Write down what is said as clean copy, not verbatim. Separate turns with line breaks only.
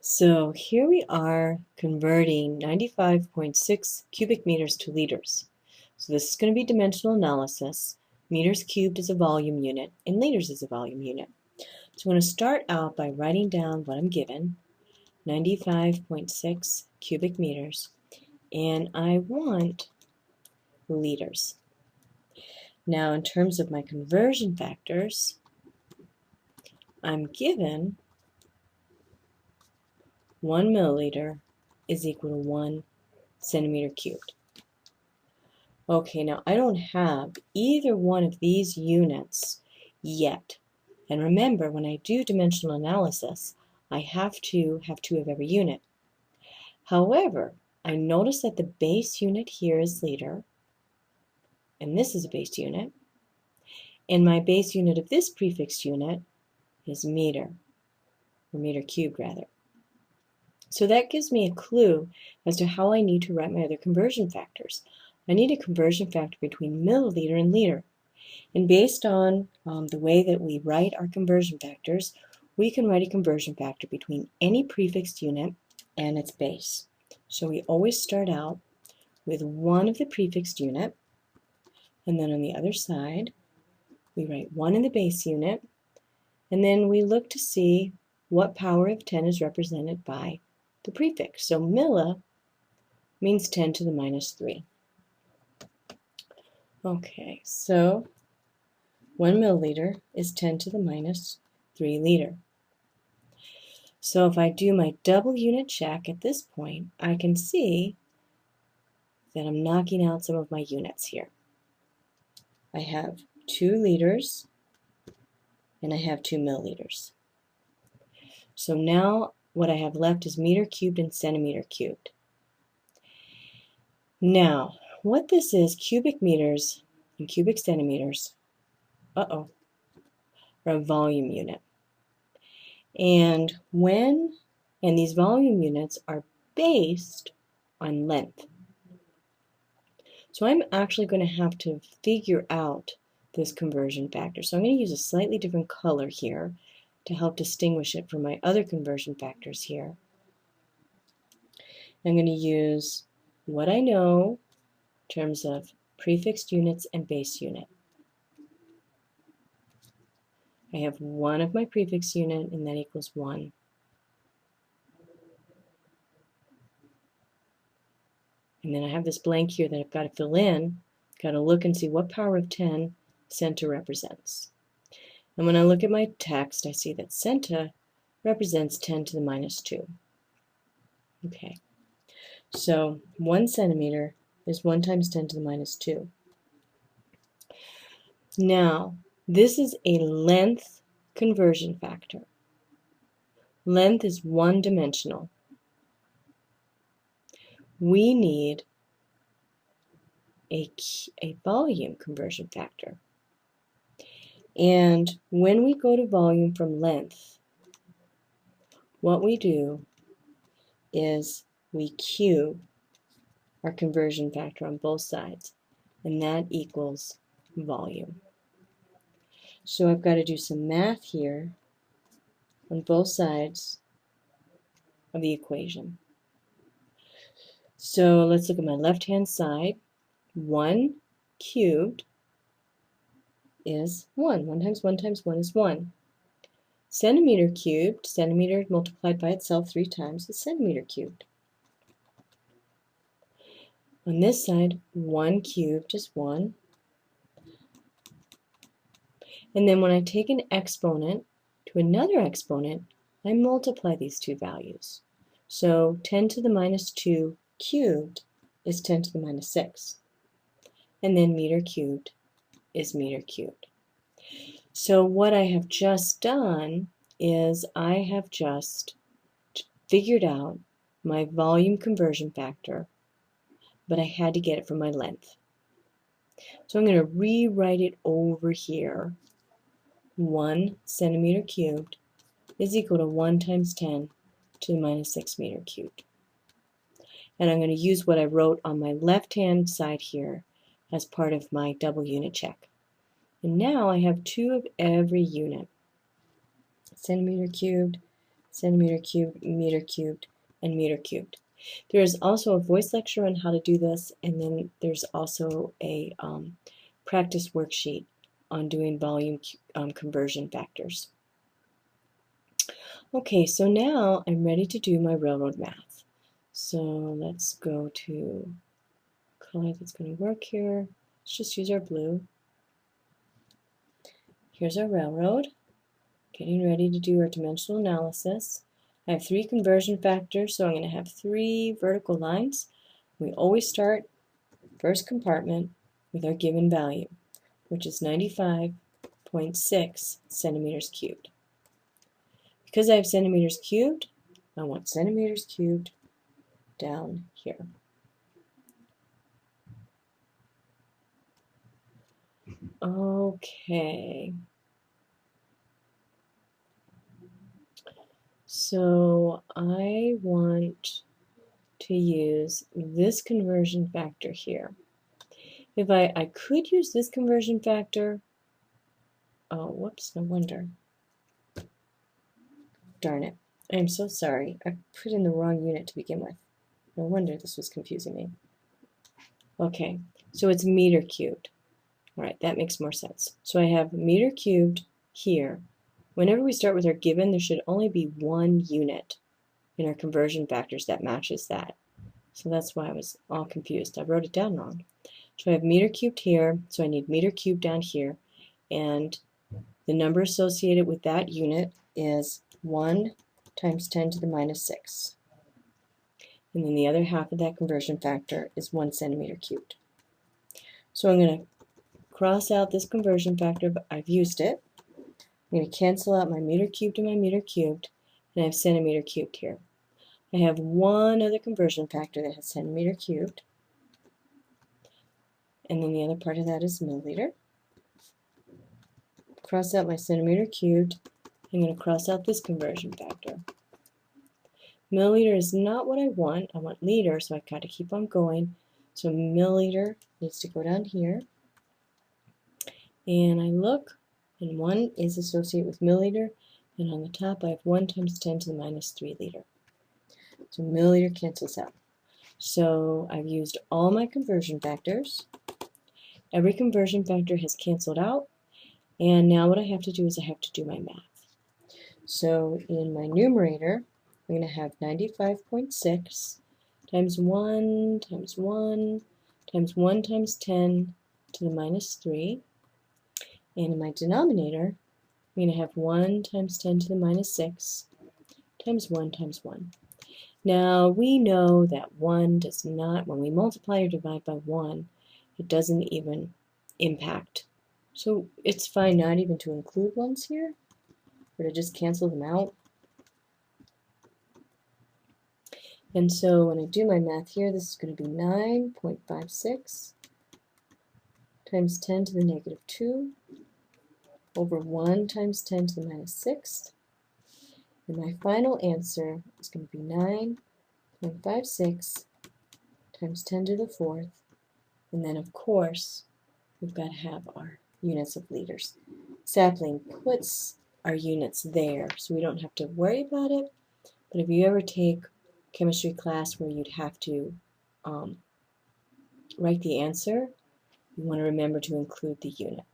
So here we are converting 95.6 cubic meters to liters. So this is going to be dimensional analysis. Meters cubed is a volume unit and liters is a volume unit. So I'm going to start out by writing down what I'm given, 95.6 cubic meters, and I want liters. Now in terms of my conversion factors, I'm given 1 milliliter is equal to 1 centimeter cubed. Okay, now I don't have either one of these units yet. And remember, when I do dimensional analysis, I have to have two of every unit. However, I notice that the base unit here is liter, and this is a base unit, and my base unit of this prefixed unit is meter, or meter cubed rather. So that gives me a clue as to how I need to write my other conversion factors. I need a conversion factor between milliliter and liter. And based on the way that we write our conversion factors, we can write a conversion factor between any prefixed unit and its base. So we always start out with one of the prefixed unit, and then on the other side, we write one in the base unit, and then we look to see what power of 10 is represented by the prefix. So milli means 10 to the minus 3. Okay, so 1 milliliter is 10 to the minus 3 liter. So if I do my double unit check at this point, I can see that I'm knocking out some of my units here. I have 2 liters and I have 2 milliliters. So now what I have left is meter cubed and centimeter cubed. Now, what this is, cubic meters and cubic centimeters, are a volume unit. And these volume units are based on length. So I'm actually going to have to figure out this conversion factor. So I'm going to use a slightly different color here to help distinguish it from my other conversion factors here. I'm going to use what I know in terms of prefixed units and base unit. I have one of my prefix unit, and that equals 1. And then I have this blank here that I've got to fill in. Got to look and see what power of 10 centa represents. And when I look at my text, I see that centa represents 10 to the minus 2. Okay, so 1 centimeter is 1 times 10 to the minus 2. Now, this is a length conversion factor. Length is one-dimensional. We need a volume conversion factor. And when we go to volume from length, what we do is we cube our conversion factor on both sides, and that equals volume. So I've got to do some math here on both sides of the equation. So let's look at my left-hand side. 1 cubed is 1. 1 times 1 times 1 is 1. Centimeter cubed, centimeter multiplied by itself 3 times, is centimeter cubed. On this side, 1 cubed is 1. And then when I take an exponent to another exponent, I multiply these two values. So 10 to the minus 2 cubed is 10 to the minus 6. And then meter cubed is meter cubed. So what I have just done is I have just figured out my volume conversion factor, but I had to get it from my length. So I'm going to rewrite it over here. 1 centimeter cubed is equal to 1 times 10 to the minus 6 meter cubed. And I'm going to use what I wrote on my left-hand side here as part of my double unit check. And now I have 2 of every unit. Centimeter cubed centimeter cubed, meter cubed, and meter cubed. There is also a voice lecture on how to do this, and then there's also a practice worksheet on doing volume conversion factors. Okay, so now I'm ready to do my railroad math. So let's go to color that's going to work here. Let's just use our blue. Here's our railroad. Getting ready to do our dimensional analysis. I have 3 conversion factors, so I'm going to have 3 vertical lines. We always start first compartment with our given value, which is 95.6 centimeters cubed. Because I have centimeters cubed, I want centimeters cubed down here. Okay. So I want to use this conversion factor here. If I could use this conversion factor, oh, whoops, no wonder. Darn it. I'm so sorry. I put in the wrong unit to begin with. No wonder this was confusing me. Okay, so it's meter cubed. All right, that makes more sense. So I have meter cubed here. Whenever we start with our given, there should only be 1 unit in our conversion factors that matches that. So that's why I was all confused. I wrote it down wrong. So I have meter cubed here, so I need meter cubed down here, and the number associated with that unit is 1 times 10 to the minus 6. And then the other half of that conversion factor is 1 centimeter cubed. So I'm going to cross out this conversion factor, but I've used it. I'm going to cancel out my meter cubed and my meter cubed, and I have centimeter cubed here. I have one other conversion factor that has centimeter cubed, and then the other part of that is milliliter. Cross out my centimeter cubed. I'm going to cross out this conversion factor. Milliliter is not what I want. I want liter, so I've got to keep on going. So milliliter needs to go down here. And I look, and 1 is associated with milliliter, and on the top I have 1 times 10 to the minus 3 liter. So milliliter cancels out. So I've used all my conversion factors. Every conversion factor has canceled out, and now what I have to do is I have to do my math. So in my numerator, I'm going to have 95.6 times 1 times 1 times 1 times 10 to the minus 3. And in my denominator, I'm going to have 1 times 10 to the minus 6 times 1 times 1. Now we know that 1 does not, when we multiply or divide by 1, it doesn't even impact. So it's fine not even to include 1s here, or to just cancel them out. And so when I do my math here, this is going to be 9.56 times 10 to the negative 2 over 1 times 10 to the minus 6. And my final answer is going to be 9.56 times 10 to the 4th. And then, of course, we've got to have our units of liters. Sapling puts our units there, so we don't have to worry about it. But if you ever take chemistry class where you'd have to write the answer, you want to remember to include the unit.